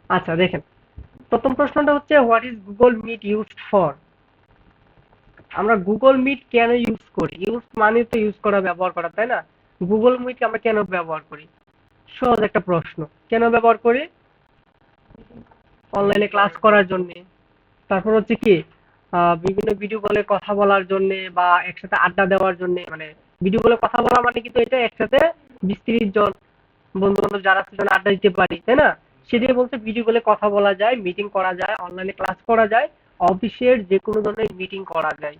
আচ্ছা দেখেন, প্রথম প্রশ্নটা হচ্ছে what is Google Meet used for. আমরা গুগল মিট কেন ইউজ করি? ইউজ মানে তো ইউজ করা, ব্যবহার করা, তাই না? গুগল মিট আমরা কেন ব্যবহার করি? সহজ একটা প্রশ্ন। কেন ব্যবহার করি? অনলাইনে ক্লাস করার জন্য। তারপর হচ্ছে কি, বিভিন্ন ভিডিও কলে কথা বলার জন্য বা একসাথে আড্ডা দেওয়ার জন্য। মানে ভিডিও কলে কথা বলা মানে কিন্তু এটা একসাথে 20-30 জন বন্ধু বান্ধব যারা আছে যেন আড্ডা দিতে পারি, তাই না? সেটাই বলতে ভিডিও কলে কথা বলা যায়, মিটিং করা যায়, অনলাইনে ক্লাস করা যায়, অফিসের যে কোনো ধরনের মিটিং করা যায়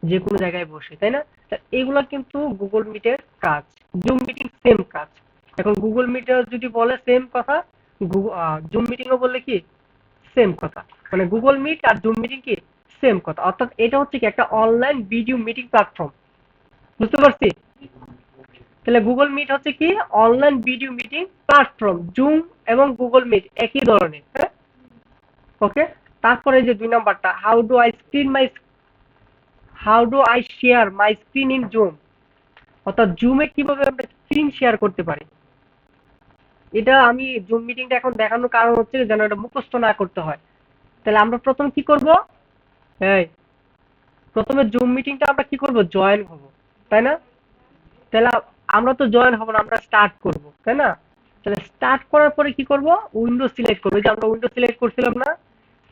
যে কোনো জায়গায় বসে, তাই না? তা এগুলা কিন্তু গুগল মিটের কাজ। জুম মিটিং সেম কাজ। এখন গুগল মিটে যদি বলে সেম কথা, জুম মিটিংও বললে কি সেম কথা। মানে গুগল মিট আর জুম মিটিং কি সেম কথা। অর্থাৎ এটা হচ্ছে কি একটা অনলাইন ভিডিও মিটিং প্ল্যাটফর্ম। বুঝতে পারছি? তাহলে গুগল মিট হচ্ছে কি online video meeting platform. Zoom এবং গুগল মিট একই ধরনের, হ্যাঁ? ওকে। তারপরে যে 2 নাম্বারটা, how do I share my screen in zoom. অর্থাৎ জুমে কিভাবে আমরা স্ক্রিন শেয়ার করতে পারি। এটা আমি জুম মিটিংটা এখন দেখানোর কারণ হচ্ছে যেন এটা মুখস্থ না করতে হয়। তাহলে আমরা প্রথম কি করব? এই, প্রথমে জুম মিটিংটা আমরা কি করব? জয়েন হব, তাই না? তাহলে আমরা তো জয়েন হব না, আমরা স্টার্ট করব, তাই না? তাহলে স্টার্ট করার পরে কি করব? উইন্ডো সিলেক্ট করব। এই যে আমরা উইন্ডো সিলেক্ট করছিলাম না?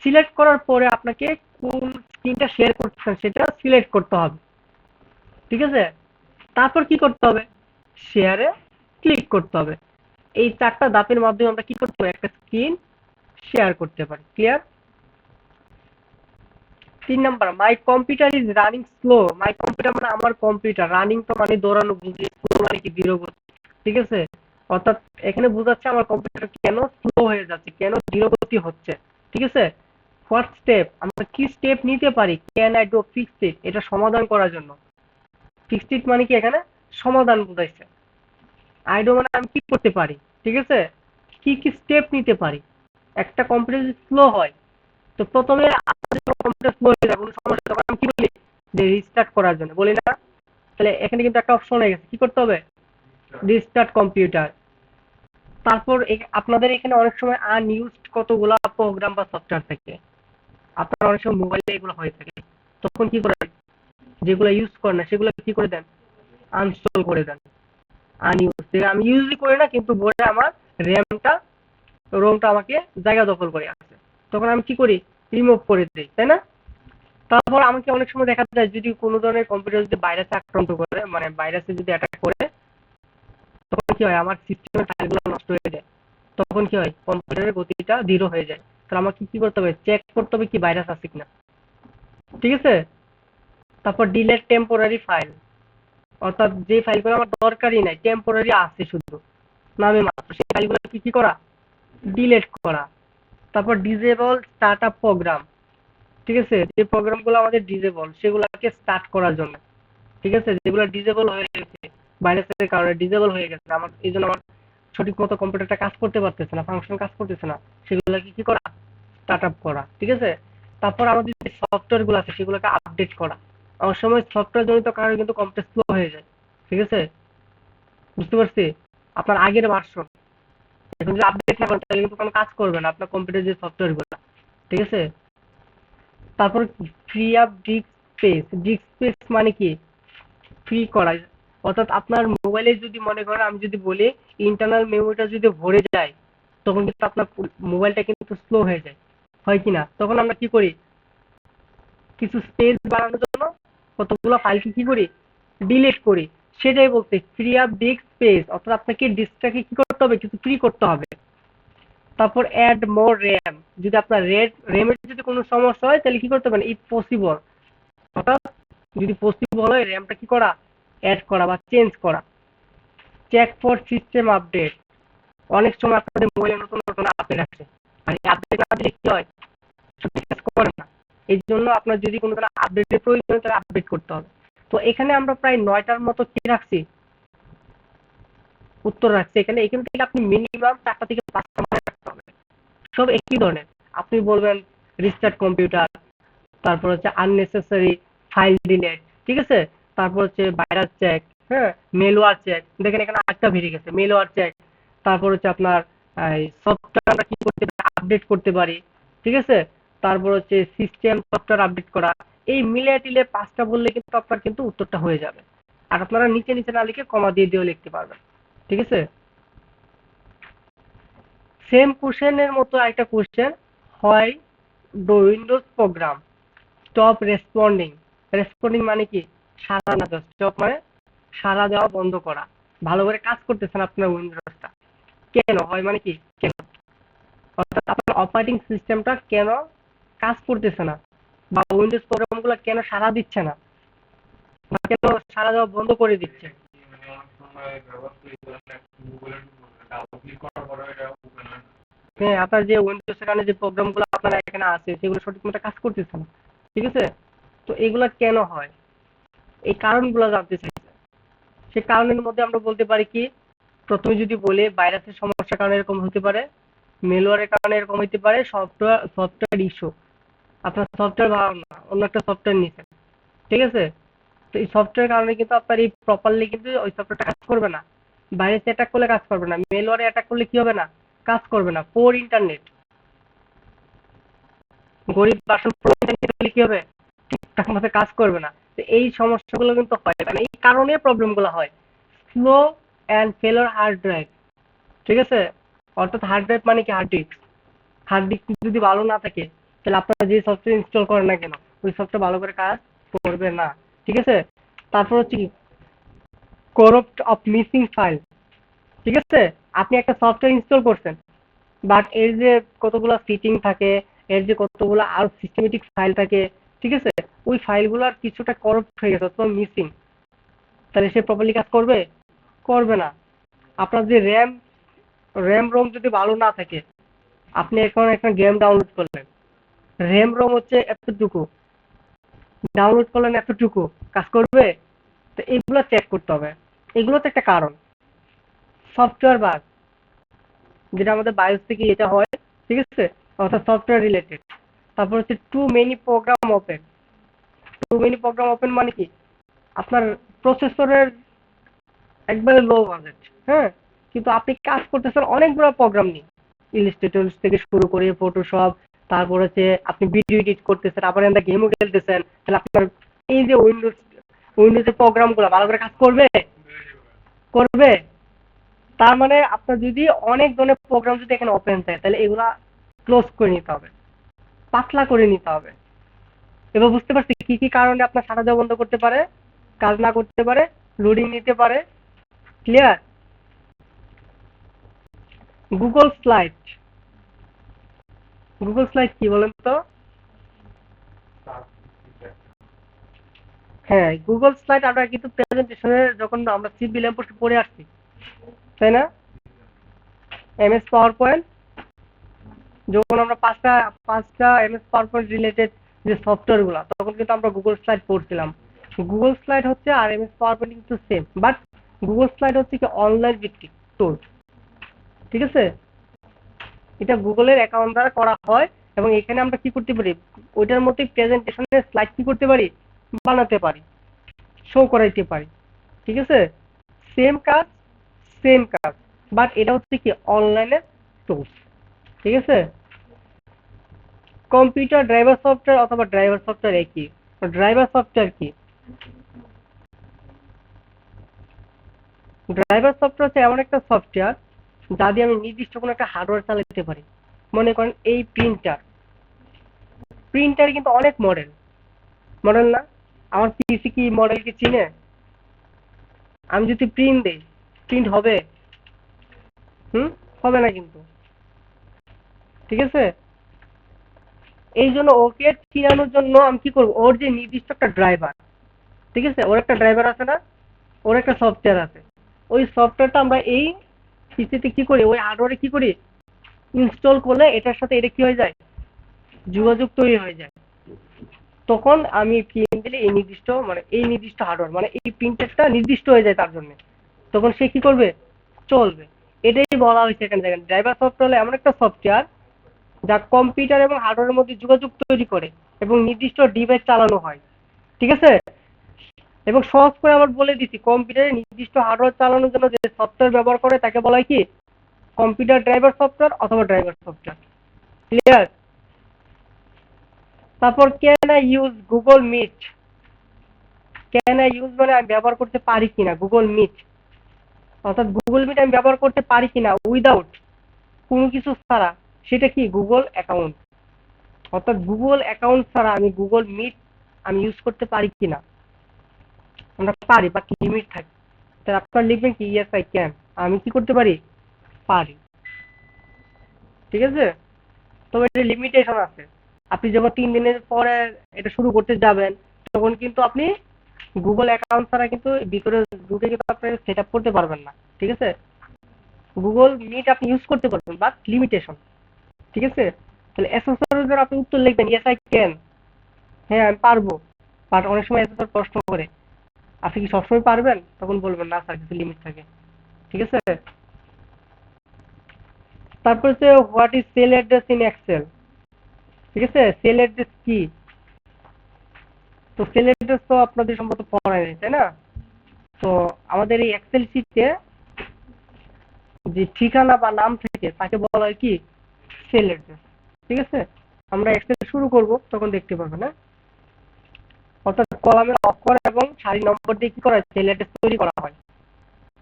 সিলেক্ট করার পরে আপনাকে কোন স্ক্রিনটা শেয়ার করতেছেন সেটা সিলেক্ট করতে হবে। ঠিক আছে? তারপর কি করতে হবে? শেয়ারে ক্লিক করতে হবে। এই 4টা ধাপের মাধ্যমে আমরা কি করতে পারি? একটা স্ক্রিন শেয়ার করতে পারি। Clear? 3 number, my computer is running slow. My computer মানে আমার কম্পিউটার, রানিং তো মানে দৌড়ানো বুঝি, স্লো মানে কি ধীর গতি। ঠিক আছে? অর্থাৎ এখানে বোঝাচ্ছে আমার কম্পিউটার কেন স্লো হয়ে যাচ্ছে, কেন ধীর গতি হচ্ছে। ঠিক আছে? হোয়াট স্টেপ, আমরা কি স্টেপ নিতে পারি? Can I do fix it, এটা সমাধান করার জন্য। ফিক্স ইট মানে কি এখানে সমাধান বুঝাইছে। আই ডু মানে আমি কি করতে পারি। ঠিক আছে? কি কি স্টেপ নিতে পারি একটা কম্পিউটার যদি স্লো হয়। তো প্রথমে কম্পিউটার স্লো হয়ে যাবে, কোনো সমস্যা, তখন আমি কি বলি? যে রিস্টার্ট করার জন্য বলি না? তাহলে এখানে কিন্তু একটা অপশন হয়ে গেছে, কি করতে হবে? Restart computer. তারপর আপনাদের এখানে অনেক সময় আনইউজড কতগুলা প্রোগ্রাম বা সফটওয়্যার থাকে। আপনার অনেক সময় মোবাইলে এগুলো হয়ে থাকে। তখন কি করেন? যেগুলো ইউজ করেন না সেগুলো কি করে দেন? আনইনস্টল করে দেন। আনইউজ, আমি ইউজই করি না কিন্তু বোর্ডে আমার র্যামটা, রোমটা আমাকে জায়গা দখল করে আছে। তখন আমি কি করি? রিমুভ করে দিই, তাই না? তারপর আমাকে অনেক সময় দেখা যায় যদি কোনো ধরনের কম্পিউটার যদি ভাইরাসে আক্রান্ত করে, মানে ভাইরাসে যদি অ্যাটাক করে, তখন কি হয়? আমার সিস্টেমের ফাইলগুলো নষ্ট হয়ে যায়। তখন কি হয়? কম্পিউটারের গতিটা ধীর হয়ে যায়। তাহলে আমাকে কি করতে হবে? চেক করতে হবে কি ভাইরাস আছে কিনা। ঠিক আছে? তারপর ডিলেট টেম্পোরারি ফাইল। অর্থাৎ যে ফাইলগুলো আমার দরকারই নাই, টেম্পোরারি আছে শুধু নামে মাত্র, সেই ফাইলগুলো কি কি করা? ডিলেট করা। তারপর ডিসেবল স্টার্টআপ প্রোগ্রাম। ঠিক আছে? যে প্রোগ্রামগুলো আমাদের ডিসেবল সেগুলোকে স্টার্ট করার জন্য। ঠিক আছে? যেগুলো ডিসেবল হয়ে গেছে ভাইরাসের কারণে, ডিসেবল হয়ে গেছে আমার, এই জন্য আমার সঠিক মতো কম্পিউটারটা কাজ করতে পারতেছে না, ফাংশন কাজ করতেছে না, সেগুলোকে কি করা? স্টার্ট আপ করা। ঠিক আছে? তারপর আমাদের যে সফটওয়্যার গুলো আছে সেগুলোকে আপডেট করা। অনেক সময় সফটওয়্যার জনিত কারণে কিন্তু কম্পিউটার স্লো হয়ে যায়। ঠিক আছে? বুঝতে পারছি? আপনার আগের ভার্সন এখন যদি আপডেট না করেন তাহলে কিন্তু কোনো কাজ করবে না আপনার কম্পিউটার যে সফটওয়্যার গুলো। ঠিক আছে? তারপর free up disk space. Disk space মানে কি? ফ্রি করা। অর্থাৎ আপনার মোবাইলে যদি মনে করেন, আমি যদি বলি ইন্টারনাল মেমোরিটা যদি ভরে যায়, তখন কিন্তু আপনার মোবাইলটা কিন্তু স্লো হয়ে যায়, হয় কি না? তখন আমরা কি করি? কিছু স্পেস বাড়ানোর জন্য কতগুলো ফাইলকে কি করি? ডিলিট করি। সেটাই বলতে ফ্রি আপ ডিস্ক স্পেস, অর্থাৎ আপনাকে ডিস্কটাকে কি করতে হবে? কিছু ফ্রি করতে হবে। তারপর অ্যাড মোর র্যাম। যদি আপনার র্যামের যদি কোনো সমস্যা হয় তাহলে কি করতে পারেন? ইফ পসিবল, অর্থাৎ যদি পসিবল হয় র্যামটা কি করা? অ্যাড করা বা চেঞ্জ করা। Check for system update. অনেক সময় আপনাদের মোবাইলে নতুন নতুন আপডেট আসে, আর এই আপডেট না দিলে কি হয়? সঠিক কাজ করে না। এই জন্য আপনার যদি কোনো ধরনের আপডেটের প্রয়োজন হয় তাহলে আপডেট করতে হবে। তো এখানে আমরা প্রায় 9টার মতো কি রাখছি? উত্তর রাখছি। এখানে এখান থেকে আপনি মিনিমাম 4টা থেকে 5টা মনে রাখতে হবে। সব একই ধরনের। আপনি বলবেন রিস্টার্ট কম্পিউটার, তারপর হচ্ছে আননেসেসারি ফাইল ডিলেট। ঠিক আছে? তারপর হচ্ছে ভাইরাস চেক, হ্যাঁ, মেলওয়্যার চেক। দেখেন এখানে আরেকটা বেরিয়ে গেছে, মেলওয়্যার চেক। তারপর হচ্ছে আপনার সফটওয়্যার আমরা কি করতে পারি? আপডেট করতে পারি, ঠিক আছে? তারপর হচ্ছে সিস্টেম সফটওয়্যার আপডেট করা। এই মিলে টিলে 5টা বললে কিন্তু আপনার কিন্তু উত্তরটা হয়ে যাবে। আর আপনারা নিচে নিচে না লিখে কমা দিয়ে দিয়েও লিখতে পারবেন, ঠিক আছে? সেম কোশ্চেনের মতো একটা কোশ্চেন হয়, the Windows program stop responding. Responding মানে কি? সাড়া না দেওয়া। স্টপ মানে সাড়া দেওয়া বন্ধ করা। ভালো করে কাজ করতেছেন আপনার উইন্ডোজটা, কেন হয় মানে কি কেন? অর্থাৎ আপনার অপারেটিং সিস্টেমটা কেন কাজ করতেছে না, বা উইন্ডোজ প্রোগ্রামগুলো কেন সাড়া দিচ্ছে না, বা কেন সাড়া দেওয়া বন্ধ করে দিচ্ছে। হ্যাঁ, আপনার যে উইন্ডোজ এর কারণে যে প্রোগ্রামগুলো আপনার এখানে আছে সেগুলো সঠিক মতো কাজ করতেছে না, ঠিক আছে? তো এগুলা কেন হয়, এই কারণগুলো জানতে চাই। সে কারণের মধ্যে আমরা বলতে পারি কি, প্রথমে যদি বলি ভাইরাসের সমস্যার কারণে এরকম হতে পারে, মেলওয়্যারের কারণে এরকম হতে পারে, সফটওয়্যার ইস্যু, আপনার সফটওয়্যার ভালো না, অন্য একটা সফটওয়্যার নিছেন, ঠিক আছে? তো এই সফটওয়্যার কারণে কিন্তু আপনার এই প্রপারলি কিন্তু ওই সফটওয়্যারটা কাজ করবে না। ভাইরাস অ্যাটাক করলে কাজ করবে না, মেলওয়্যারে অ্যাটাক করলে কি হবে না, কাজ করবে না। পোর ইন্টারনেট, গরিব বাসন পুরো ইন্টারনেট হলে কি হবে, ঠিকঠাক মতো কাজ করবে না। তো এই সমস্যাগুলো কিন্তু হয়, মানে এই কারণে প্রবলেমগুলো হয়। স্লো অ্যান্ড ফেলার হার্ড ড্রাইভ, ঠিক আছে? অর্থাৎ হার্ড ড্রাইভ মানে কি, হার্ড ডিস্ক। হার্ড ডিস্ক যদি ভালো না থাকে তাহলে আপনারা যে সফটওয়্যার ইনস্টল করেন না কেন ওই সফটওয়্যার ভালো করে কাজ করবে না, ঠিক আছে? তারপর হচ্ছে কি, করপ্ট অফ মিসিং ফাইল, ঠিক আছে? আপনি একটা সফটওয়্যার ইনস্টল করছেন, বাট এর যে কতগুলো সিটিং থাকে, এর যে কতগুলো আর সিস্টেমেটিক ফাইল থাকে, ঠিক আছে? ওই ফাইলগুলোর কিছুটা করপ্ট হয়ে গেছে অথবা মিসিং, তাহলে সে প্রপারলি কাজ করবে, করবে না। আপনার যে র্যাম রোম যদি ভালো না থাকে, আপনি এখন একটা গেম ডাউনলোড করলেন, র্যাম রোম হচ্ছে এতটুকু, ডাউনলোড করলেন এতটুকু, কাজ করবে? তো এগুলো চেক করতে হবে। এগুলো তো একটা কারণ। সফটওয়্যার বাগ, যেটা আমাদের বায়োস থেকে এটা হয়, ঠিক আছে? অর্থাৎ সফটওয়্যার রিলেটেড। তারপর হচ্ছে too many program open. Too many program open মানে কি, আপনার প্রসেসরের একবারে লো বাজেট, হ্যাঁ, কিন্তু আপনি কাজ করতেছেন অনেকগুলো প্রোগ্রাম নিয়ে, ইলাস্ট্রেটর থেকে শুরু করে ফটোশপ, তারপর হচ্ছে আপনি ভিডিও এডিট করতেছেন, আবার একটা গেমও খেলতেছেন, তাহলে আপনার এই যে উইন্ডোজের প্রোগ্রামগুলো ভালো করে কাজ করবে, করবে? তার মানে আপনার যদি অনেক ধরনের প্রোগ্রাম যদি এখানে ওপেন থাকে তাহলে এগুলা ক্লোজ করে নিতে হবে, পাতলা করে নিতে হবে। এবার বুঝতে পারছি কি কি কারণে আপনার সারা দেওয়া বন্ধ করতে পারে, কাজ না করতে পারে, লোডিং নিতে পারে। Clear? Google slide. Google slide কি বলেন তো? হ্যাঁ, গুগল স্লাইড আমরা কিন্তু প্রেজেন্টেশনে যখন আমরা সিভি ল্যাম্পোস্ট পড়ে আসছি, তাই না? এমএস পাওয়ার পয়েন্ট, যখন আমরা পাঁচটা পাঁচটা এমএস পাওয়ার পয়েন্ট রিলেটেড যে সফটওয়্যার গুলা, তখন কিন্তু আমরা গুগল স্লাইড পড়ছিলাম। গুগল স্লাইড হচ্ছে আর এমএস পাওয়ার পয়েন্ট কিন্তু সেম, বাট গুগল স্লাইড হচ্ছে কি অনলাইন ভিত্তিক টুল, ঠিক আছে? এটা গুগলের অ্যাকাউন্ট দ্বারা করা হয়, এবং এখানে আমরা কি করতে পারি, ওইটার মধ্যে প্রেজেন্টেশনের স্লাইড কি করতে পারি, বানাতে পারি, শো করাইতে পারি, ঠিক আছে? সেম কাজ, সেম কাজ, বাট এটা হচ্ছে কি অনলাইনের টুলস, ঠিক আছে? কম্পিউটার ড্রাইভার সফটওয়্যার অথবা ড্রাইভার সফটওয়্যার একই। ড্রাইভার সফটওয়্যার কি? ড্রাইভার সফটওয়্যার হচ্ছে এমন একটা সফটওয়্যার যা দিয়ে আমি নির্দিষ্ট কোনো একটা হার্ডওয়্যার চালাতে পারি। মনে করেন এই প্রিন্টার, প্রিন্টার কিন্তু অনেক মডেল, মডেল না? আমার পিসি কি মডেল কি চিনে? আমি যদি প্রিন্ট দেই, প্রিন্ট হবে? হুম, হবে না কিন্তু, ঠিক আছে? এই জন্য ওকে চিনানোর জন্য আমি কি করবো, ওর যে নির্দিষ্ট একটা ড্রাইভার, ঠিক আছে, ওর একটা ড্রাইভার আছে না, ওর একটা সফটওয়্যার আছে, ওই সফটওয়্যারটা আমরা এই পিসিতে কি করি, ওই হার্ডওয়্যারে কি করি, ইনস্টল করলে এটার সাথে এটা কি হয়ে যায়, যোগাযোগ তৈরি হয়ে যায়। তখন আমি প্রিন্ট দিলে এই নির্দিষ্ট মানে এই নির্দিষ্ট হার্ডওয়্যার মানে এই প্রিন্টারটা নির্দিষ্ট হয়ে যায় তার জন্য, তখন সে কি করবে, চলবে। এটাই বলা হয়েছে এখানে, দেখেন ড্রাইভার সফটওয়্যার হলো এমন একটা সফটওয়্যার যা কম্পিউটার এবং হার্ডওয়্যারের মধ্যে যোগাযোগ তৈরি করে এবং নির্দিষ্ট ডিভাইস চালানো হয়, ঠিক আছে? এবং সহজ করে আবার বলে দিচ্ছি, কম্পিউটারে নির্দিষ্ট হার্ডওয়্যার চালানোর জন্য যে সফটওয়্যার ব্যবহার করে তাকে বলা হয় কি, কম্পিউটার ড্রাইভার সফটওয়্যার অথবা ড্রাইভার সফটওয়্যার। ক্লিয়ার? তারপর can I use Google Meet? Can I use মানে আমি ব্যবহার করতে পারি কিনা গুগল মিট, অর্থাৎ গুগল মিট আমি ব্যবহার করতে পারি কিনা উইদাউট, কোনো কিছু ছাড়া, সেটা কি গুগল অ্যাকাউন্ট। অর্থাৎ গুগল অ্যাকাউন্ট ছাড়া আমি গুগল মিট আমি ইউজ করতে পারি কিনা। আমরা পারি, বাট লিমিট থাকে। তাহলে আপনারা লিখবেন কি ইয়েস আই ক্যান, আমি কি করতে পারি, পারি। ঠিক আছে, তবে এটা লিমিটেশন আছে। আপনি যখন 3 দিনের পরে এটা শুরু করতে যাবেন, তখন কিন্তু আপনি গুগল অ্যাকাউন্ট ছাড়া কিন্তু ভিতরে ঢুকে কিন্তু আপনি সেট আপ করতে পারবেন না। ঠিক আছে, গুগল মিট আপনি ইউজ করতে পারবেন, বাট লিমিটেশন। ঠিক আছে, তাহলে এসএসআর এর আপনি উত্তর লিখবেন ইয়েস আই ক্যান, হ্যাঁ আমি পারবো। বাট অনেক সময় এসএসআর প্রশ্ন করে আপনি কি সবসময় পারবেন, তখন বলবেন না স্যার কিছু লিমিট থাকে। ঠিক আছে, তারপর হচ্ছে what is cell address in Excel. ঠিক আছে, সেল অ্যাড্রেস কি? তো সেল অ্যাড্রেস তো আপনাদের সম্ভবত পড়ায় নাই, তাই না? তো আমাদের এই এক্সেল শিটে যে ঠিকানা বা নাম থেকে তাকে বলা হয় কি, সেল অ্যাড্রেস। ঠিক আছে, আমরা এক্সেল শুরু করব তখন দেখতে পাবেন। হ্যাঁ, অর্থাৎ কলামের অক্ষর এবং সারি নম্বর দিয়ে কি করা হয়, সেল অ্যাড্রেস তৈরি করা হয়।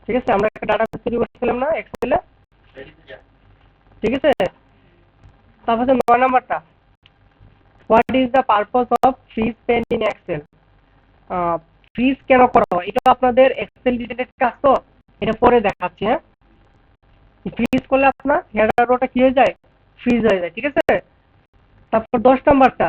ঠিক আছে, আমরা একটা ডাটা তৈরি করছিলাম না এক্সেলে। ঠিক আছে, তারপর 9 নাম্বারটা, what is the purpose of freeze pane in Excel. Freeze কেন করা হয়, এটা আপনাদের এক্সেল রিলেটেড কাজ, তো এটা পরে দেখাচ্ছি। হ্যাঁ, ফ্রিজ করলে আপনার হেডার রোটা কি হয়ে যায়, ফ্রিজ হয়ে যায়। ঠিক আছে, তারপর 10 নাম্বারটা,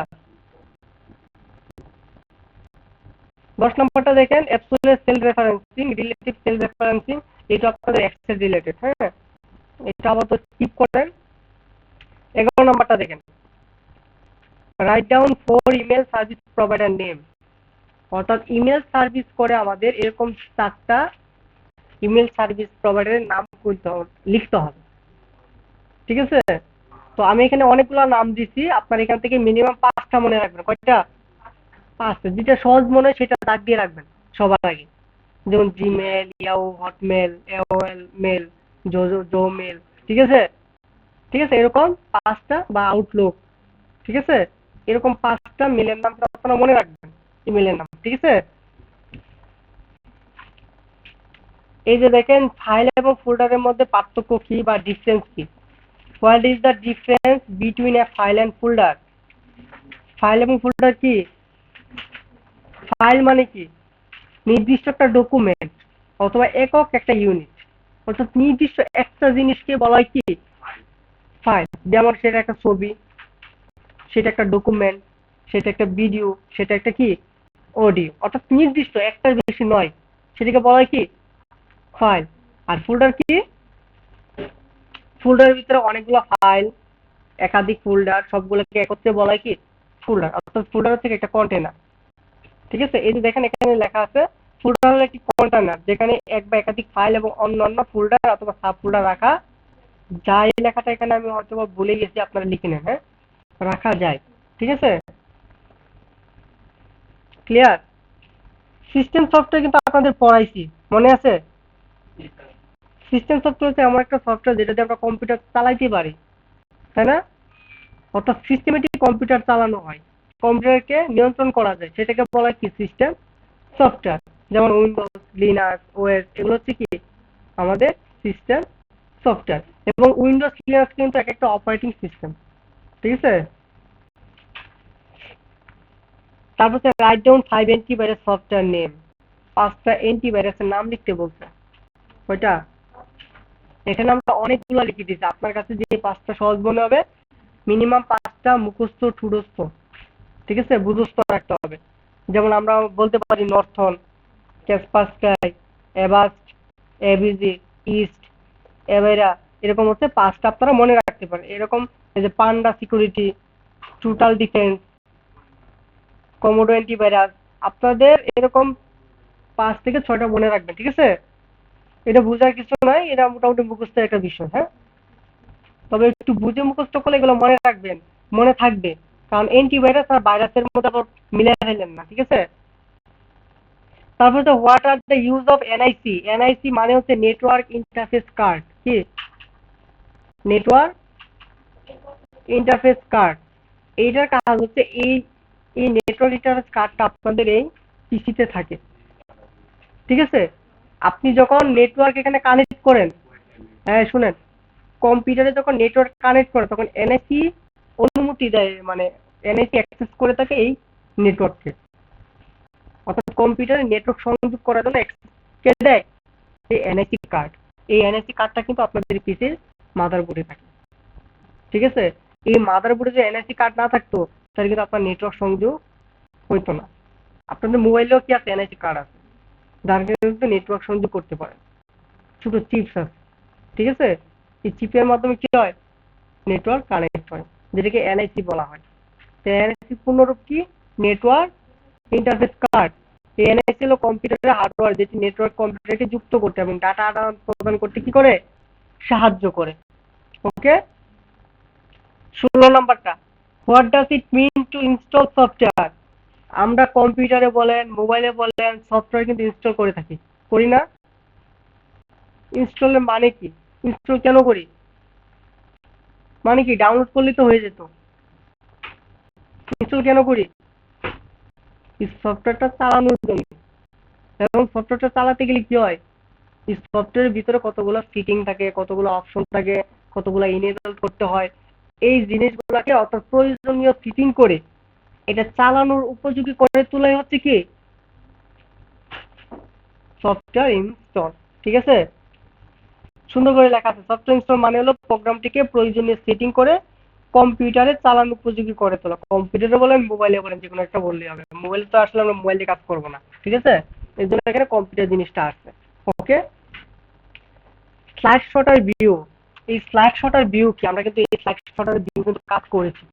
10 নাম্বারটা দেখেন absolute cell referencing, relative cell referencing, এটা আপনাদের এক্সেল রিলেটেড। হ্যাঁ, এটা আবার তো স্কিপ করেন। 11 নাম্বারটা দেখেন, write down 4 email service provider name. অর্থাৎ ইমেল সার্ভিস করে আমাদের এরকম 4টা ইমেল সার্ভিস প্রোভাইডারের নাম লিখতে হবে। ঠিক আছে, তো আমি এখানে অনেকগুলো নাম দিছি, আপনার এখান থেকে মিনিমাম 5টা মনে রাখবেন। কয়টা? 5টা। যেটা সহজ মনে হয় সেটা দাগ দিয়ে রাখবেন সবার আগে। যেমন Gmail, Yahoo, Hotmail, AOL mail, Zoho mail. ঠিক আছে, ঠিক আছে, এরকম 5টা বা আউটলুক। ঠিক আছে, এরকম 5টা মেলের নাম আপনারা মনে রাখবেন, ইমেলের নাম। ঠিক আছে, এই যে দেখেন ফাইল এবং ফোল্ডারের মধ্যে পার্থক্য কি বা ডিফারেন্স কি। What is the difference between a file and folder? File এবং ফোল্ডার কি? ফাইল মানে কি, নির্দিষ্ট একটা ডকুমেন্ট অথবা একক একটা ইউনিট। অর্থাৎ নির্দিষ্ট একটা জিনিসকে বলা হয় কি, ফাইল। যেমন সেটা একটা ছবি, সেটা একটা ডকুমেন্ট, সেটা একটা ভিডিও, সেটা একটা কি, অডিও। অর্থাৎ নির্দিষ্ট একটার বেশি নয়, সেটাকে বলা হয় কি, ফাইল। আর ফোল্ডার কি, ফোল্ডারের ভিতরে অনেকগুলো ফাইল, একাধিক ফোল্ডার, সবগুলোকে একত্রে বলা হয় কি, ফোল্ডার। অর্থাৎ ফোল্ডার থেকে একটা কন্টেনার। ঠিক আছে, এই যে দেখেন এখানে লেখা আছে ফোল্ডার হলো একটি কন্টেনার যেখানে এক বা একাধিক ফাইল এবং অন্যান্য ফোল্ডার অথবা সাব ফোল্ডার রাখা যায়। এই লেখাটা এখানে আমি হয়তো ভুলে গেছি, আপনারা লিখে নেন। হ্যাঁ, রাখা যায়। ঠিক আছে, ক্লিয়ার? সিস্টেম সফটওয়্যার কিন্তু আপনাদের পড়াইছি, মনে আছে? সিস্টেম সফটওয়্যার হচ্ছে এমন একটা সফটওয়্যার যেটা দিয়ে আমরা কম্পিউটার চালাইতে পারি, তাই না? অর্থাৎ সিস্টেমেটিক কম্পিউটার চালানো হয়, কম্পিউটারকে নিয়ন্ত্রণ করা যায়, সেটাকে বলা হয় কি, সিস্টেম সফটওয়্যার। যেমন উইন্ডোজ, লিনাক্স, ওএস, এগুলো হচ্ছে কি আমাদের সিস্টেম সফটওয়্যার। এবং উইন্ডোজ, লিনাক্স কিন্তু এক একটা অপারেটিং সিস্টেম। ঠিক আছে, তারপর write down 5 antivirus software name. 5টা অ্যান্টিভাইরাসের নাম লিখতে বলছে। কয়টা? এখানে আমরা অনেকগুলো লিখে দিচ্ছি, আপনার কাছে যে 5টা সহজ মনে হবে মিনিমাম 5টা মুখস্থ ঠুডস্থ। ঠিক আছে, বুঝস্থ রাখতে হবে। যেমন আমরা বলতে পারি নর্থন, ক্যাসপারস্কাই, এভাস্ট, এবিজি, ইস্ট, এভেরা। এরকম হচ্ছে 5টা আপনারা মনে রাখতে পারেন। এরকম এই যে Panda Security, Total Defense, Comodo antivirus, আপনাদের এরকম 5 থেকে 6টা মনে রাখবেন। ঠিক আছে, এটা বোঝার কিছু নাই, এটা মোটামুটি মুখস্থের একটা বিষয়। হ্যাঁ, তবে একটু বুঝে মুখস্থ করলে এগুলো মনে রাখবেন, মনে থাকবে। কারণ অ্যান্টিভাইরাস আর ভাইরাসের মধ্যে আবার মিলে ফেলেন না। ঠিক আছে, তারপর হচ্ছে what are the use of NIC. NIC মানে হচ্ছে নেটওয়ার্ক ইন্টারফেস কার্ড। কি, নেটওয়ার্ক ইন্টারফেস কার্ড, এইটার কাজ হচ্ছে এই এই নেটওয়ার্ক ইন্টারফেস কার্ডটা আপনাদের এই পিসিতে থাকে। ঠিক আছে, আপনি যখন নেটওয়ার্ক এখানে কানেক্ট করেন, হ্যাঁ শুনেন, কম্পিউটারে যখন নেটওয়ার্ক কানেক্ট করে তখন এনআইসি অনুমতি দেয়, মানে এনআইসি অ্যাক্সেস করে থাকে এই নেটওয়ার্ককে। অর্থাৎ কম্পিউটারে নেটওয়ার্ক সংযোগ করার জন্য access কে দেয় এই এনআইসি কার্ড। এই এনআইসি কার্ডটা কিন্তু আপনাদের পিসির মাদারবোর্ডে থাকে। ঠিক আছে, এই মাদারবোর্ডে যে এনআইসি কার্ড না থাকতো তাহলে কিন্তু আপনার নেটওয়ার্ক সংযোগ হইতো না। আপনাদের মোবাইলেও কি আছে, এনআইসি কার্ড আছে, যার কিন্তু নেটওয়ার্ক সংযোগ করতে পারে। ছোট চিপস আছে, ঠিক আছে, এই চিপের মাধ্যমে কি হয়, নেটওয়ার্ক কানেক্ট হয়, যেটাকে এনআইসি বলা হয়। তো এনআইসি পূর্ণরূপ কি, নেটওয়ার্ক ইন্টারফেস কার্ড। এই এনআইসি হলো কম্পিউটারের হার্ডওয়্যার, যেটি নেটওয়ার্ক কম্পিউটারকে যুক্ত করতে এবং ডাটা আদান প্রদান করতে কি করে, সাহায্য করে। ওকে, 16 নাম্বারটা, what does it mean to install software. আমরা কম্পিউটারে বলেন, মোবাইলে বলেন, সফটওয়্যার কিন্তু ইনস্টল করে থাকি, করি না? ইনস্টলের মানে কি, ইনস্টল কেন করি, মানে কি ডাউনলোড করলে তো হয়ে যেত, ইনস্টল কেন করি, এই সফটওয়্যারটা চালানোর জন্য। এবং সফটওয়্যারটা চালাতে গেলে কি হয়, এই সফটওয়্যারের ভিতরে কতগুলো সেটিং থাকে, কতগুলো অপশন থাকে, কতগুলো ইনেবল করতে হয়, এই জিনিসগুলোকে অত প্রয়োজনীয় সেটিং করে এটা চালানোর উপযোগী করে তোলাই হচ্ছে কি সফটওয়্যার ইনস্টল। ঠিক আছে, সুন্দর করে লেখা আছে, সফটওয়্যার ইনস্টল মানে হলো প্রোগ্রামটিকে প্রয়োজনীয় সেটিং করে কম্পিউটারে চালানো উপযোগী করে তোলা। কম্পিউটারে বলেন, মোবাইলে বলেন, যে কোনো একটা বললেই হবে। মোবাইলে তো আসলে আমরা মোবাইলে কাজ করবো না, ঠিক আছে, এই জন্য এখানে কম্পিউটার জিনিসটা আসছে। ওকে, স্লাইড শটার ভিউ। এই স্লাইড শটার ভিউ কি, আমরা কিন্তু এই স্লাইড শটার ভিউ কিন্তু কাজ করেছি।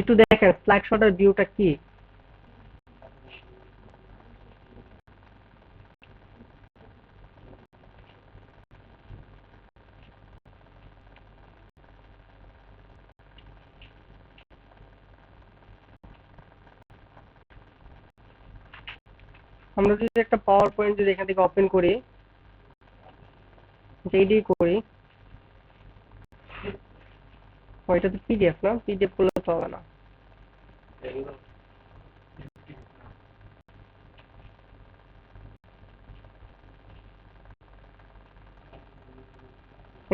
একটু দেখেন স্লাইড শটার ভিউটা কি। আমরা যদি একটা পাওয়ার পয়েন্ট যদি এখান থেকে ওপেন করি, এইটাই করি, ওইটা তো পিডিএফ না, পিডিএফ করলে তো হবে না।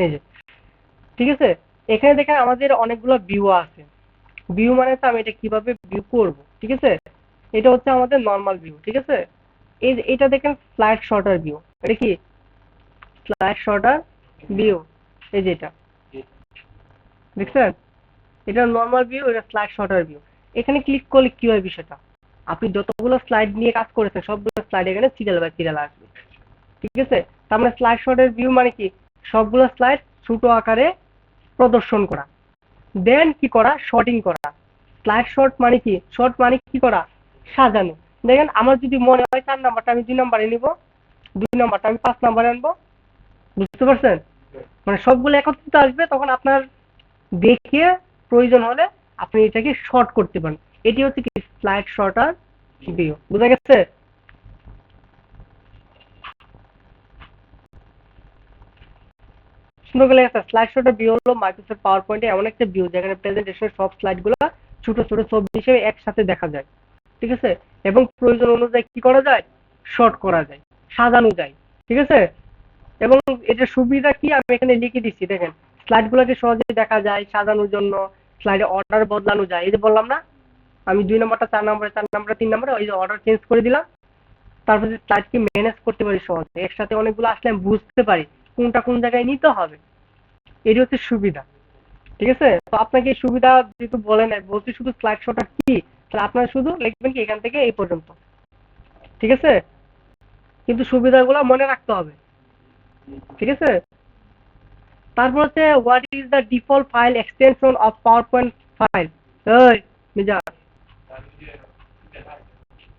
এই যে, ঠিক আছে, এখানে দেখেন আমাদের অনেকগুলো ভিউ আছে। ভিউ মানে তো আমি এটা কিভাবে ভিউ করব, ঠিক আছে, এটা হচ্ছে আমাদের নর্মাল ভিউ। ঠিক আছে, এটা দেখেন স্লাইড শর্টার ভিউ, এটা কি স্লাইড শর্টার ভিউ, এই যে এটা দেখছেন, এটা নর্মাল ভিউ, এটা স্লাইড শর্টার ভিউ। এখানে ক্লিক করলে কি হয় বিষয়টা, আপনি যতগুলো স্লাইড নিয়ে কাজ করেছেন সবগুলো স্লাইড এখানে সিরিয়াল বাই সিরিয়াল আসবে। ঠিক আছে, তার মানে স্লাইড শর্টের ভিউ মানে কি, সবগুলো স্লাইড ছোট আকারে প্রদর্শন করা, দেন কি করা, শর্টিং করা। স্লাইড শর্ট মানে কি, শর্ট মানে কি করা, সাজানো। দেখেন আমার যদি মনে হয় 4 নাম্বারটা আমি 2 নাম্বারে নিব, 2 নাম্বারটা আমি 5 নাম্বারে আনবো। বুঝতে পারছেন, মানে সবগুলো একত্রিত আসবে, তখন আপনার দেখে প্রয়োজন হলে আপনি এটাকে শর্ট করতে পারেন। এটি হচ্ছে কি স্লাইড শর্টার ভিউ, বুঝা গেছে? সুন্দর করে লেখা, স্লাইড শোটা ভিউ হলো মাইক্রোসফট পাওয়ার পয়েন্টে এমন একটা ভিউ যেখানে প্রেজেন্টেশনের সব স্লাইডগুলো ছোট ছোট ছবি হিসেবে একসাথে দেখা যায়। ঠিক আছে, এবং প্রয়োজন অনুযায়ী কি করা যায়, শর্ট করা যায়, সাজানো যায়। ঠিক আছে, এবং এটার সুবিধা কি আমি এখানে লিখে দিচ্ছি, দেখেন স্লাইডগুলোকে সহজে দেখা যায়, সাজানোর জন্য স্লাইডে অর্ডার বদলানো যায়। এই যে বললাম না, আমি 2 নাম্বারটা 4 নাম্বারে, 4 নাম্বারটা 3 নাম্বারে, ওই যে অর্ডার চেঞ্জ করে দিলাম। তারপরে স্লাইডকে ম্যানেজ করতে পারি সহজে, একসাথে অনেকগুলো আসলে আমি বুঝতে পারি কোনটা কোন জায়গায় নিতে হবে। এটি হচ্ছে সুবিধা। ঠিক আছে, তো আপনাকে এই সুবিধা যেহেতু বলে নাই, বলছি শুধু স্লাইড শোটা কি, তাহলে আপনারা শুধু লিখবেন কি এখান থেকে এই পর্যন্ত। ঠিক আছে, কিন্তু সুবিধাগুলো মনে রাখতে হবে। ঠিক আছে, তারপর হচ্ছে what is the default file extension of PowerPoint file. ওই মিজা,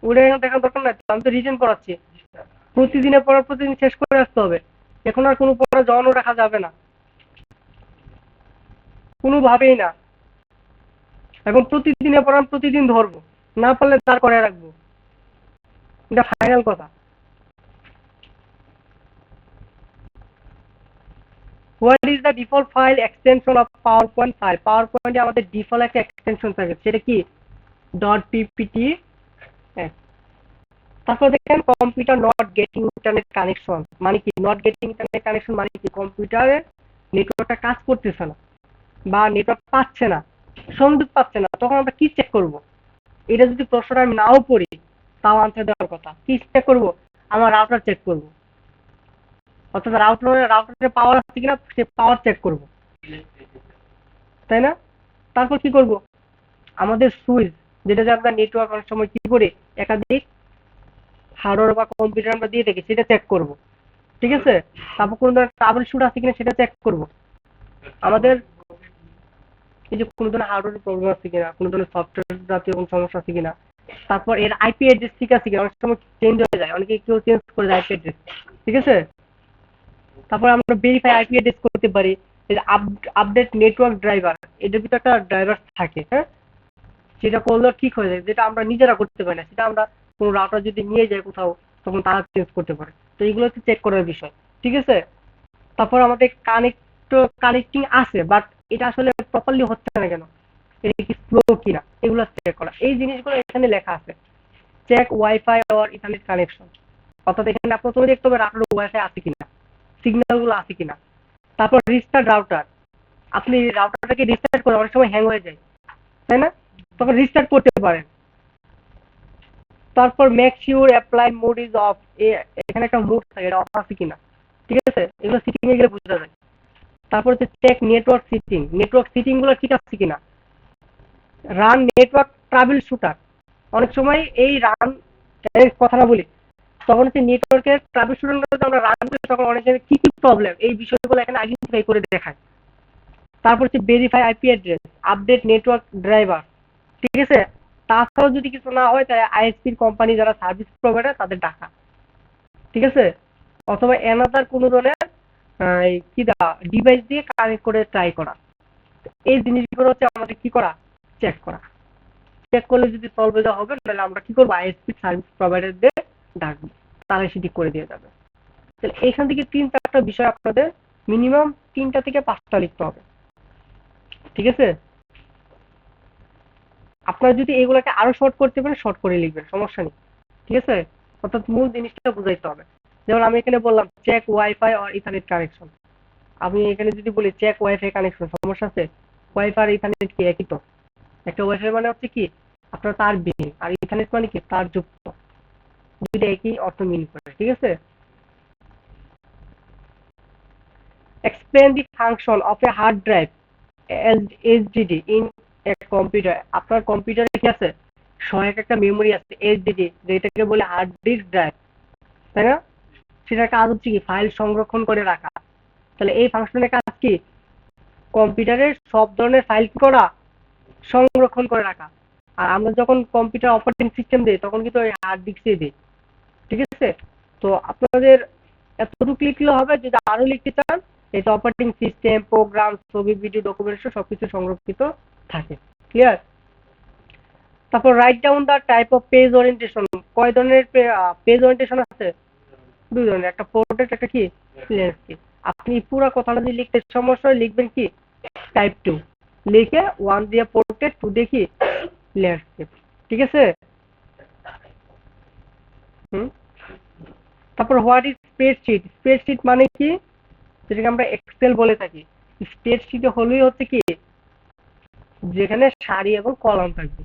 ওটা এখন দেখার দরকার নাই, আমি তো রিটেন পড়াচ্ছি। প্রতিদিনের পড়া প্রতিদিন শেষ করে আসতে হবে, এখন আর কোনো পড়া জমানো রাখা যাবে না, কোনোভাবেই না। এখন প্রতিদিনের পড়া প্রতিদিন ধরবো, না পারলে তার করে রাখবো, এটা ফাইনাল কথা। What is the default file extension of PowerPoint file? পাওয়ার পয়েন্টে আমাদের ডিফল্ট একটা এক্সটেনশন থাকে, সেটা কি ডট পিপিটি। তারপর দেখেন computer not getting internet connection মানে কি? নট গেটিং ইন্টারনেট কানেকশন মানে কি? কম্পিউটারে নেটওয়ার্কটা কাজ করতেছে না বা নেটওয়ার্ক পাচ্ছে না, সংযোগ পাচ্ছে না, তখন আমরা কি চেক করব? এটা যদি প্রশ্নটা আমি নাও পড়ি তাও আনসার দেওয়ার কথা। কি চেক করব? আমার রাউটার চেক করব, অর্থাৎ রাউটারে পাওয়ার আছে কিনা সে পাওয়ার চেক করব, তাই না? তারপর কি করব? আমাদের সুইচ, যেটা যে আমরা নেটওয়ার্ক অনেক সময় কি করি, একাধিক হার্ডওয়্যার বা কম্পিউটার আমরা দিয়ে থাকি, সেটা চেক করব, ঠিক আছে? তারপর কোনো ধরনের ট্রাবল শুট আছে কিনা সেটা চেক করব। আমাদের এই যে কোনো ধরনের হার্ডওয়্যার প্রবলেম আছে কিনা, কোনো ধরনের সফটওয়্যার জাতীয় কোনো সমস্যা আছে কিনা, তারপর এর আইপি অ্যাড্রেস ঠিক আছে কিনা, অনেক সময় চেঞ্জ হয়ে যায়, অনেকে কেউ চেঞ্জ করে যায় আইপি অ্যাড্রেস, ঠিক আছে? তারপর আমরা ভেরিফাই আইপি অ্যাড্রেস করতে পারি। এই আপডেট নেটওয়ার্ক ড্রাইভার, এটার ভিতরে একটা ড্রাইভার থাকে, হ্যাঁ, সেটা করলে ঠিক হয়ে যায়, যেটা আমরা নিজেরা করতে পারি না, সেটা আমরা কোনো রাউটার যদি নিয়ে যায় কোথাও, তখন তারা চেঞ্জ করতে পারে। তো এইগুলো হচ্ছে চেক করার বিষয়, ঠিক আছে? তারপর আমাদের কানেক্টিং আছে, বাট এটা আসলে প্রপারলি হচ্ছে না কেন, এটা কি স্লো কিনা, এগুলো চেক করা। এই জিনিসগুলো এখানে লেখা আছে। Check WiFi or Ethernet connection, অর্থাৎ এখানে আপনার প্রথমে দেখতে হবে রাউটার ওয়াইফাই আছে কিনা, সিগন্যাল গুলো আছে কিনা। তারপর রিস্টার্ট রাউটার, আপনি রাউটারটাকে রিস্টার্ট করে অনেক সময় হ্যাং হয়ে যায়, তাই না? তখন রিস্টার্ট করতে পারেন। তারপর make sure apply mode is of, এখানে একটা মোড থাকে, এটা অফ আছে কিনা, ঠিক আছে? এগুলো সিটিং এ গেলে বোঝা যায়। তারপর হচ্ছে চেক নেটওয়ার্ক সিটিং গুলো ঠিক আছে কিনা। রান নেটওয়ার্ক ট্রাভেল শুটার, অনেক সময় এই রান এর কথাটা বলি, তখন হচ্ছে নেটওয়ার্কের ট্রাভেল শুটার আমরা রান করি, তখন অনেক জায়গায় কি কি প্রবলেম, এই বিষয়গুলো এখানে আইডেন্টিফাই করে দেখায়। তারপর হচ্ছে verify IP address, update network driver, ঠিক আছে? তাছাড়াও যদি কিছু না হয় তাহলে আইএসপির কোম্পানি যারা সার্ভিস প্রোভাইডার তাদের ডাকা, ঠিক আছে? অথবা এনাদার কোনো ধরনের কি ডিভাইস দিয়ে কানেক্ট করে ট্রাই করা। এই জিনিসগুলো হচ্ছে আমাদের কি করা, চেক করা। চেক করলে যদি সলভ হয়ে যাওয়া হবে, তাহলে আমরা কি করবো, আইএসপি সার্ভিস প্রোভাইডারদের ডাকবো, তারা সেটি করে দিয়ে যাবে। তাহলে এখান থেকে 3-4টা বিষয় আপনাদের মিনিমাম 3টা থেকে 5টা লিখতে হবে, ঠিক আছে? আপনারা যদি এগুলোকে আরো শর্ট করতে পারেন, শর্ট করে লিখবেন, সমস্যা নেই, ঠিক আছে? অর্থাৎ মূল জিনিসটা বুঝাইতে হবে। যেমন আমি এখানে বললাম চেক ওয়াইফাই আর ইথারনেট কানেকশন, আমি এখানে যদি বলি চেক ওয়াইফাই কানেকশন, সমস্যা আছে? ওয়াইফাই আর ইথারনেট কি একই তো? একটা ওয়াইফাই মানে হচ্ছে কি আপনার তার বিহীন, আর ইথারনেট মানে কি তার যুক্ত, দুইটা একই অর্থ মিন করে, ঠিক আছে? Explain the function of A hard drive HDD in a computer. আপনার কম্পিউটারে কি আছে, সহায়ক একটা মেমোরি আছে এইচডিডি, যেটাকে বলে হার্ড ডিস্ক ড্রাইভ, তাই না? সেটার কাজ হচ্ছে কি ফাইল সংরক্ষণ করে রাখা। তাহলে এই ফাংশনের কাজ কি, কম্পিউটারের সব ধরনের ফাইল কি করা, সংরক্ষণ করে রাখা। আর আমরা যখন কম্পিউটার অপারেটিং সিস্টেম দিই তখন কিন্তু ওই হার্ড ডিস্কে দিই, ঠিক আছে? তো আপনাদের এতটুকু লিখলে হবে, যদি আরো লিখতে চান এই অপারেটিং সিস্টেম, প্রোগ্রাম, ছবি, ভিডিও, ডকুমেন্টেশন সবকিছু সংরক্ষিত থাকে, ক্লিয়ার? তারপর write down the type of page orientation, কয় ধরনের পেজ ওরিয়েন্টেশন আছে? 2 ধরনের, একটা পোর্ট্রেট, একটা কি ল্যান্ডস্কেপ। আপনি পুরো কথাটা যদি লিখতে সমস্যা হয় লিখবেন কি টাইপ 2, লিখে 1 দিয়ে পোর্ট্রেট, 2 দিয়ে কি ল্যান্ডস্কেপ, ঠিক আছে? হুম। তারপর হোয়াট ইজ স্প্রেডশিট, স্প্রেডশিট মানে কি, যেটাকে আমরা এক্সেল বলে থাকি। স্প্রেডশিটে হলেই হচ্ছে কি যেখানে সারি এবং কলাম থাকবে,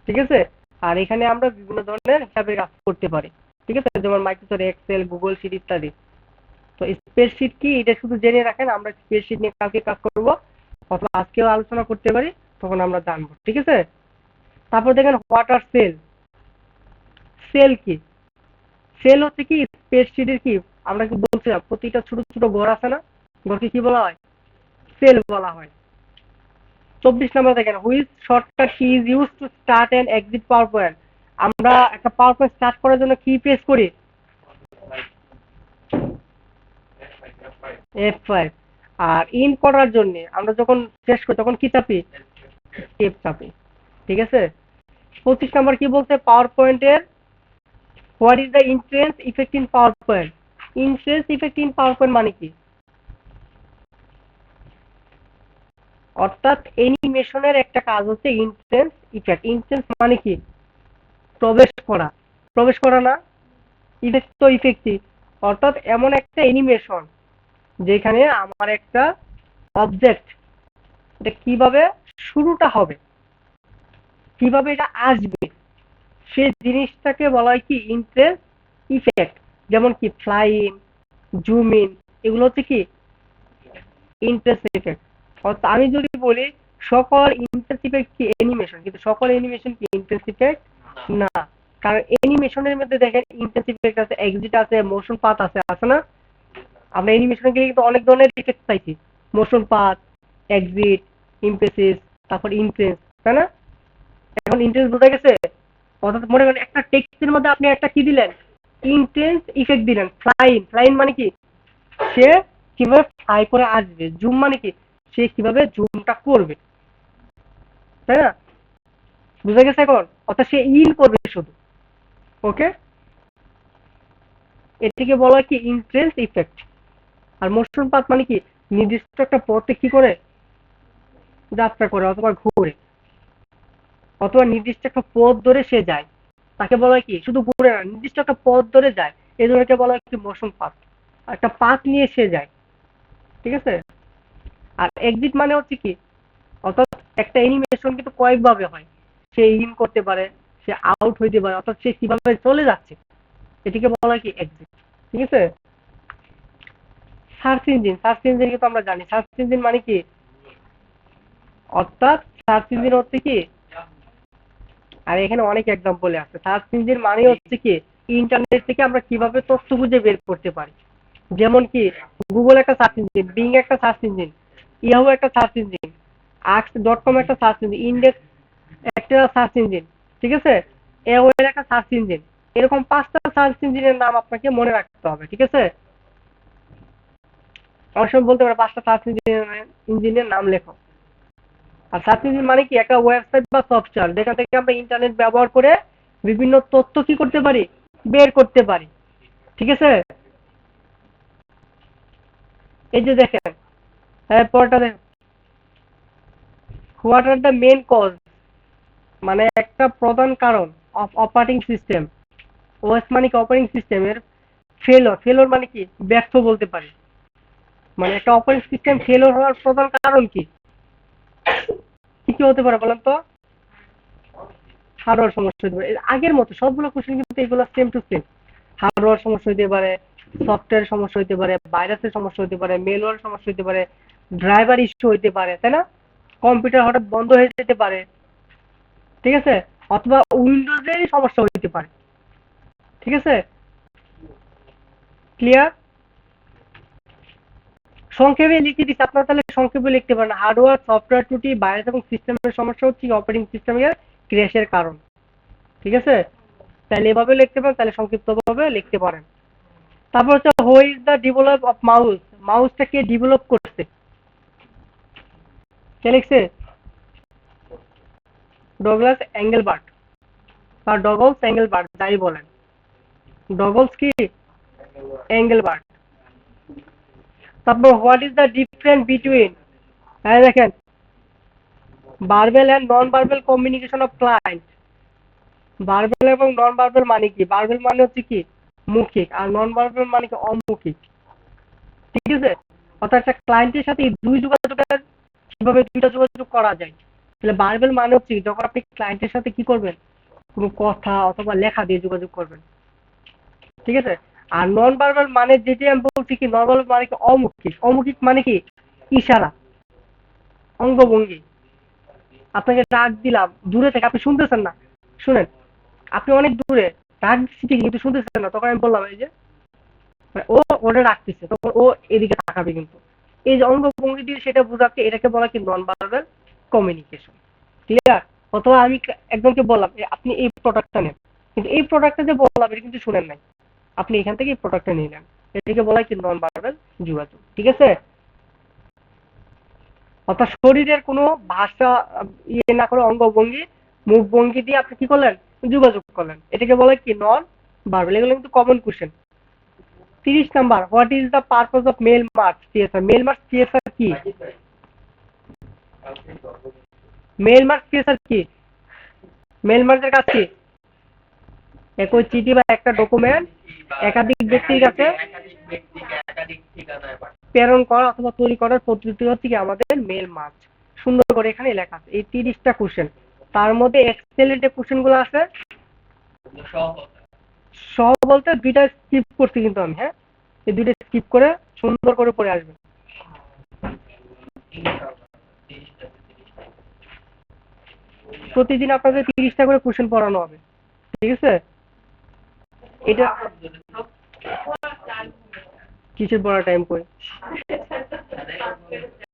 ঠিক আছে? আর এখানে আমরা বিভিন্ন ধরনের হিসাবে কাজ করতে পারি, ঠিক আছে? যেমন মাইক্রোসফট এক্সেল, গুগল শিট ইত্যাদি। তো স্প্রেডশিট কি এটা শুধু জেনে রাখেন, আমরা স্প্রেডশিট নিয়ে কালকে কাজ করব, অথবা আজকেও আলোচনা করতে পারি, তখন আমরা জানবো, ঠিক আছে? তারপর দেখেন হোয়াট আর সেল, সেল কি? সেল হচ্ছে কি স্প্রেডশিটের কি, আমরা কি বলছিলাম প্রতিটা ছোট ছোট ঘর আছে না, ঘরকে কি বলা হয়, সেল বলা হয়। 24 নম্বর দেখেন which shortcut key is use to start and exit PowerPoint. আমরা একটা পাওয়ার পয়েন্ট স্টার্ট করার জন্য কি প্রেস করি, F5। আর ইন করার জন্য আমরা যখন শেষ করি তখন কি চাপি, টেপ চাপি, ঠিক আছে? 25 নম্বর কি বলছে, পাওয়ার পয়েন্টের what is the entrance effect in power point. Entrance effect in power point মানে কি, অর্থাৎ অ্যানিমেশনের একটা কাজ হচ্ছে ইন্টেন্স ইফেক্ট। ইন্টেন্স মানে কি? প্রবেশ করা। প্রবেশ করা না? ইফেক্ট তো ইফেক্টই। অর্থাৎ এমন একটা অ্যানিমেশন যেখানে আমার একটা অবজেক্ট, এটা কিভাবে শুরুটা হবে, কিভাবে এটা আসবে, সেই জিনিসটাকে বলা হয় কি ইন্টেন্স ইফেক্ট। যেমন কি ফ্লাইং, জুম ইন, এগুলো হচ্ছে কি ইন্টেন্স ইফেক্ট। অর্থাৎ আমি যদি বলি সকল ইন্টেন্স ইফেক্ট কি অ্যানিমেশন, কিন্তু সকল অ্যানিমেশন কি ইন্টেন্স ইফেক্ট না। কারণ অ্যানিমেশনের মধ্যে দেখেন ইন্টেন্স ইফেক্ট আছে, এক্সিট আছে, মোশন পাথ আছে, আছে না? আমরা অ্যানিমেশনে গেলে কিন্তু অনেক ধরনের ইফেক্ট পাইছি। মোশন পাথ, এক্সিট, ইমপ্রেসিস, তারপর ইন্টেন্স, তাই না? এখন ইন্টেন্স বোঝা গেছে? অর্থাৎ মনে করেন একটা টেক্সটের মধ্যে আপনি একটা কি দিলেন, ইন্টেন্স ইফেক্ট দিলেন। ফ্লাইন, ফ্লাইন মানে কি সে কিভাবে ফ্লাই করে আসবে। জুম মানে কি সে কিভাবে জুমটা করবে, তাই না? বুঝা গেছে এখন? অর্থাৎ সে ইন করবে শুধু। ওকে, এটিকে বলা হয় কি ইন্টেন্স ইফেক্ট। আর মোশন পাথ মানে কি নির্দিষ্ট একটা পথে কি করে যাত্রা করে অথবা ঘুরে, অথবা নির্দিষ্ট একটা পথ ধরে সে যায়, তাকে বলা হয় কি শুধু ঘুরে না, নির্দিষ্ট একটা পথ ধরে যায়, এই ধরনের বলা হয় কি মোশন পাথ। একটা পাথ নিয়ে সে যায়, ঠিক আছে? আর এক্সিট মানে হচ্ছে কি, অর্থাৎ একটা অ্যানিমেশন কিন্তু কয়েকভাবে হয়। সে ইন করতে পারে, সে আউট হইতে পারে, অর্থাৎ সে কিভাবে চলে যাচ্ছে, এটিকে বলা হয় কি এক্সিট। ঠিক আছে? সার্চ ইঞ্জিন, সার্চ ইঞ্জিন কিন্তু আমরা জানি সার্চ ইঞ্জিন মানে কি, অর্থাৎ সার্চ ইঞ্জিন হচ্ছে কি, আর এখানে অনেক এক্সাম্পল আছে। সার্চ ইঞ্জিন মানে হচ্ছে কি ইন্টারনেট থেকে আমরা কিভাবে তথ্য খুঁজে বের করতে পারি। যেমন কি গুগল একটা সার্চ ইঞ্জিন, বিং একটা সার্চ ইঞ্জিন, ইয়াহু একটা সার্চ ইঞ্জিন, আক্স.কম একটা সার্চ ইঞ্জিন, ইন্ডেক্স একটা সার্চ ইঞ্জিন, ঠিক আছে? এওয়েল একটা সার্চ ইঞ্জিন। এরকম 5টা সার্চ ইঞ্জিনের নাম আপনাকে মনে রাখতে হবে, ঠিক আছে? অনেক সময় বলতে পারে 5টা সার্চ ইঞ্জিনের নাম লেখো। আর সার্চ ইঞ্জিন মানে কি একটা ওয়েবসাইট বা সফটওয়্যার যেখান থেকে আমরা ইন্টারনেট ব্যবহার করে বিভিন্ন তথ্য কি করতে পারি, বের করতে পারি, ঠিক আছে? এই যে দেখেন, পরটা দেখেন, what are the main cause, মানে একটা প্রধান কারণ অফ অপারেটিং সিস্টেম। ওএস মানে কি অপারেটিং সিস্টেমের ফেলর, ফেলর মানে কি ব্যর্থ বলতে পারি। মানে একটা অপারেটিং সিস্টেম ফেলর হওয়ার প্রধান কারণ কি, কি কি হতে পারে বলেন তো? হার্ডওয়্যার সমস্যা হতে পারে। আগের মতো সবগুলো কোশ্চেন কিন্তু এগুলো সেম টু সেম। হার্ডওয়্যার সমস্যা হতে পারে, সফটওয়্যার সমস্যা হতে পারে, ভাইরাসের সমস্যা হতে পারে, মেলওয়্যার সমস্যা হতে পারে, ড্রাইভার ইস্যু হতে পারে, তাই না? কম্পিউটার হঠাৎ বন্ধ হয়ে যেতে পারে, ঠিক আছে? অথবা উইন্ডোজেরই সমস্যা হতে পারে, ঠিক আছে? ক্লিয়ার? সংক্ষেপে লিখে দিচ্ছি, আপনারা তাহলে সংক্ষেপে লিখতে পারেন। হার্ডওয়্যার, সফটওয়্যার ত্রুটি, ভাইরাস এবং সিস্টেমের সমস্যা হচ্ছে অপারেটিং সিস্টেমের ক্র্যাশের কারণ, ঠিক আছে? তাহলে এভাবে লিখতে পারেন, তাহলে সংক্ষিপ্তভাবে লিখতে পারেন। তারপর হচ্ছে who is the develop of mouse, মাউসটা কে ডেভেলপ করছে, কে লিখছে? ডগলাস এঙ্গেলবার্ট বা ডগলস এঙ্গেলবার্ট যাই বলেন। ডগলস কি এঙ্গেলবার্ট। তারপর what is the difference between, হ্যাঁ দেখেন, verbal and non verbal communication of client. Verbal এবং নন ভার্বাল মানে কি? ভার্বাল মানে হচ্ছে কি মৌখিক, আর নন ভার্বাল মানে কি অমৌখিক, ঠিক আছে? অর্থাৎ একটা ক্লায়েন্টের সাথে এই দুই যোগাযোগের কিভাবে দুইটা যোগাযোগ করা যায়। তাহলে ভার্বাল মানে হচ্ছে কি, যখন আপনি ক্লায়েন্টের সাথে কি করবেন, কোনো কথা অথবা লেখা দিয়ে যোগাযোগ করবেন, ঠিক আছে? আর নন ভার্বাল মানে যেটি আমি বলছি কি, নন ভার্বাল মানে কি অমৌখিক। অমৌখিক মানে কি ইশারা, অঙ্গভঙ্গি। আপনাকে ডাক দিলাম দূরে থেকে, আপনি শুনতেছেন না, শুনেন, আপনি অনেক দূরে, ডাক দিচ্ছি ঠিকই কিন্তু শুনতেছেন না, তখন আমি বললাম এই যে মানে ও ওটা রাখতেছে, তখন ও এদিকে তাকাবে কিন্তু। এই যে অঙ্গভঙ্গি দিয়ে সেটা বোঝাচ্ছে, এটাকে বলা কি নন ভার্বাল কমিউনিকেশন। ক্লিয়ার? অথবা আমি একজনকে বললাম আপনি এই প্রোডাক্টটা নেন, কিন্তু এই প্রোডাক্টটা যে বললাম এটা কিন্তু শুনেন নাই, আপনি এখান থেকে এই প্রোডাক্টটা নিলেন, এটাকে বলা কি নন ভার্বাল যোগাযোগ, ঠিক আছে? অর্থাৎ শরীরের কোনো ভাষা ইয়ে না করে অঙ্গভঙ্গি, মুখ ভঙ্গি দিয়ে আপনি কি করলেন, যোগাযোগ করলেন, এটাকে বলে কি নন ভার্বাল। এগুলো কিন্তু কমন কোশ্চেন। 30 নাম্বার, what is the purpose of mail merge CSR. Mail merge CSR কি? মেল মার্ক কি স্যার? কি মেল মার্কের কাজ কি? একই চিঠি বা একটা ডকুমেন্ট একাধিক ব্যক্তির কাছে প্রেরণ করা অথবা তৈরি করার পদ্ধতি হচ্ছে কি আমাদের মেল মার্ক। সুন্দর করে এখানে লেখা আছে এই 30টা কোশ্চেন। তার মধ্যে এক্সেলেন্ট যে কোশ্চেন গুলো আছে সহ বলতে দুইটা স্কিপ করছি কিন্তু আমি, হ্যাঁ, এই দুইটা স্কিপ করে সুন্দর করে পড়ে আসবেন। প্রতিদিন আপনাদের 30টা করে কোশ্চেন পড়ানো হবে, ঠিক আছে? এটা কিসের পড়া টাইম করে?